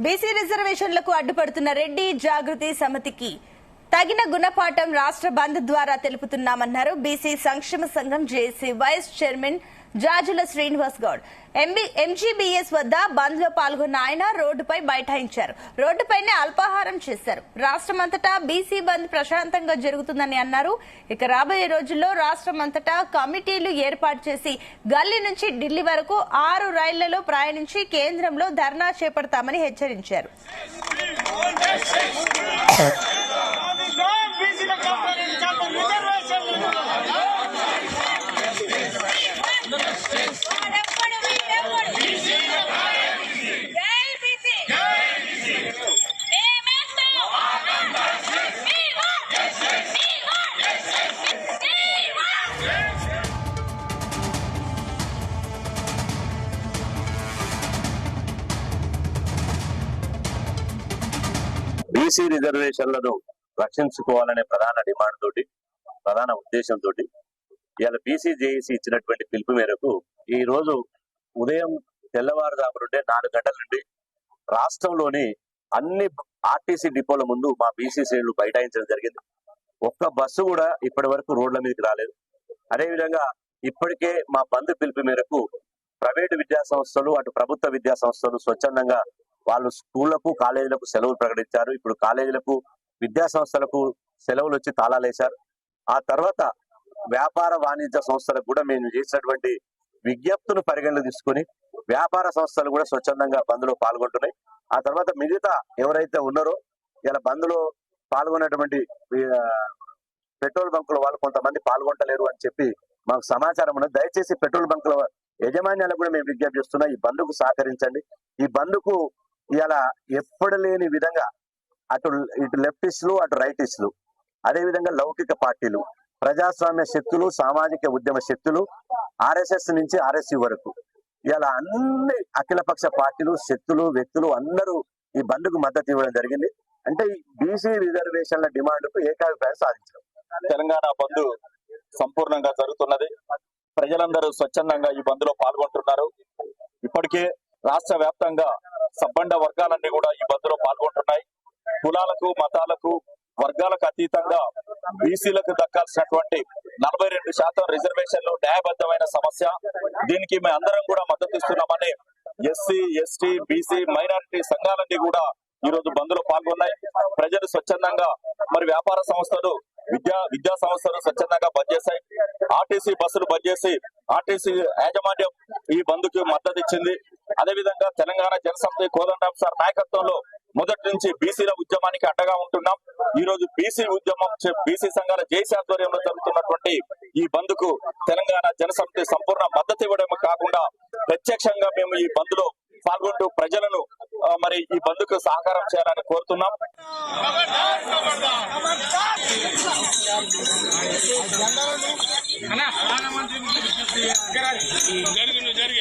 BC రిజర్వేషన్లకు అడ్డుపడుతున్న రెడ్డి జాగృతి సమితికి తగిన గుణపాఠం రాష్ట్ర బంద్ ద్వారా తెలుపుతున్నామన్నారు బీసీ సంక్షేమ సంఘం JAC vice chairman Jajula Srinivas Goud. MGBS వద్ద బంద్ లో పాల్గొన్న ఆయన రోడ్డుపై బైఠాయించారు. రోడ్డుపైనే అల్పాహారం చేశారు. రాష్ట్రమంతటా బీసీ బంద్ ప్రశాంతంగా జరుగుతుందని అన్నారు. ఇక రాబోయే రోజుల్లో రాష్ట్రమంతటా కమిటీలు ఏర్పాటు చేసి గల్లీ నుంచి ఢిల్లీ వరకు 6 రైళ్లలో ప్రయాణించి కేంద్రంలో ధర్నా చేపడతామని హెచ్చరించారు. బీసీ రిజర్వేషన్లను రక్షించుకోవాలనే ప్రధాన ఉద్దేశంతో ఇవాళ బీసీ జేఏసీ ఇచ్చినటువంటి పిలుపు మేరకు ఈ రోజు ఉదయం తెల్లవారుజాము నుండి 4 గంటల నుండి రాష్ట్రంలోని అన్ని ఆర్టీసీ డిపోల ముందు మా బీసీ శ్రేణులు బైఠాయించడం జరిగింది. ఒక్క బస్సు కూడా ఇప్పటి వరకు రోడ్ల మీదకి రాలేదు. అదేవిధంగా ఇప్పటికే మా బంద్ పిలుపు మేరకు ప్రైవేటు విద్యా సంస్థలు అటు ప్రభుత్వ విద్యా సంస్థలు స్వచ్ఛందంగా వాళ్ళు స్కూళ్లకు కాలేజీలకు సెలవులు ప్రకటించారు. ఇప్పుడు కాలేజీలకు విద్యా సంస్థలకు సెలవులు వచ్చి తాళాలేశారు. ఆ తర్వాత వ్యాపార వాణిజ్య సంస్థలకు కూడా మేము చేసినటువంటి విజ్ఞప్తును పరిగణలోకి తీసుకుని వ్యాపార సంస్థలు కూడా స్వచ్ఛందంగా బంద్ లో పాల్గొంటున్నాయి. ఆ తర్వాత మిగతా ఎవరైతే ఉన్నారో ఇలా బంద్ లో పాల్గొన్నటువంటి పెట్రోల్ బంకుల వాళ్ళు కొంతమంది పాల్గొంటలేరు అని చెప్పి మాకు సమాచారం ఉన్నది. దయచేసి పెట్రోల్ బంకుల యజమాన్యాలకు కూడా మేము విజ్ఞప్తి చేస్తున్నాం, ఈ బంద్కు సహకరించండి. ఈ బంద్కు ఇలా ఎప్పుడు లేని విధంగా ఇటు లెఫ్టిస్టులు అటు రైటిస్టులు అదేవిధంగా లౌకిక పార్టీలు ప్రజాస్వామ్య శక్తులు సామాజిక ఉద్యమ శక్తులు ఆర్ఎస్ఎస్ నుంచి ఆర్ఎస్యు వరకు ఇలా అన్ని అఖిలపక్ష పార్టీలు శక్తులు వ్యక్తులు అందరూ ఈ బంద్కు మద్దతు ఇవ్వడం జరిగింది. అంటే ఈ బీసీ రిజర్వేషన్ల డిమాండ్కు ఏకాభిప్రాయం సాధించడం. తెలంగాణ బంద్ సంపూర్ణంగా జరుగుతున్నది. ప్రజలందరూ స్వచ్ఛందంగా ఈ బంద్ లో పాల్గొంటున్నారు. ఇప్పటికే రాష్ట్ర వ్యాప్తంగా సబ్బండ వర్గాలన్నీ కూడా ఈ బంద్ లో పాల్గొంటున్నాయి. కులాలకు మతాలకు వర్గాలకు అతీతంగా బీసీలకు దక్కాల్సినటువంటి 42% రిజర్వేషన్లు న్యాయబద్ధమైన సమస్య. దీనికి మేము అందరం కూడా మద్దతు ఇస్తున్నామని ఎస్సీ ఎస్టీ బీసీ మైనారిటీ సంఘాలన్నీ కూడా ఈ రోజు బంద్ లో పాల్గొన్నాయి. ప్రజలు స్వచ్ఛందంగా మరి వ్యాపార సంస్థలు విద్యా సంస్థలు స్వచ్ఛందంగా బంద్ చేశాయి. ఆర్టీసీ బస్సులు బంద్ చేసి ఆర్టీసీ యాజమాన్యం ఈ బంద్ కి మద్దతు ఇచ్చింది. అదేవిధంగా తెలంగాణ జనసమితి కోదండరాం సార్ నాయకత్వంలో మొదటి నుంచి బీసీల ఉద్యమానికి అండగా ఉంటున్నాం. ఈ రోజు బీసీ సంఘాల జేఏసీ ఆధ్వర్యంలో జరుగుతున్నటువంటి ఈ బంద్ కు తెలంగాణ జనసమితి సంపూర్ణ మద్దతు ఇవ్వడం కాకుండా ప్రత్యక్షంగా మేము ఈ బంద్ లో పాల్గొంటూ ప్రజలను మరి ఈ బంద్ కు సహకారం చేయాలని కోరుతున్నాం. జరిగి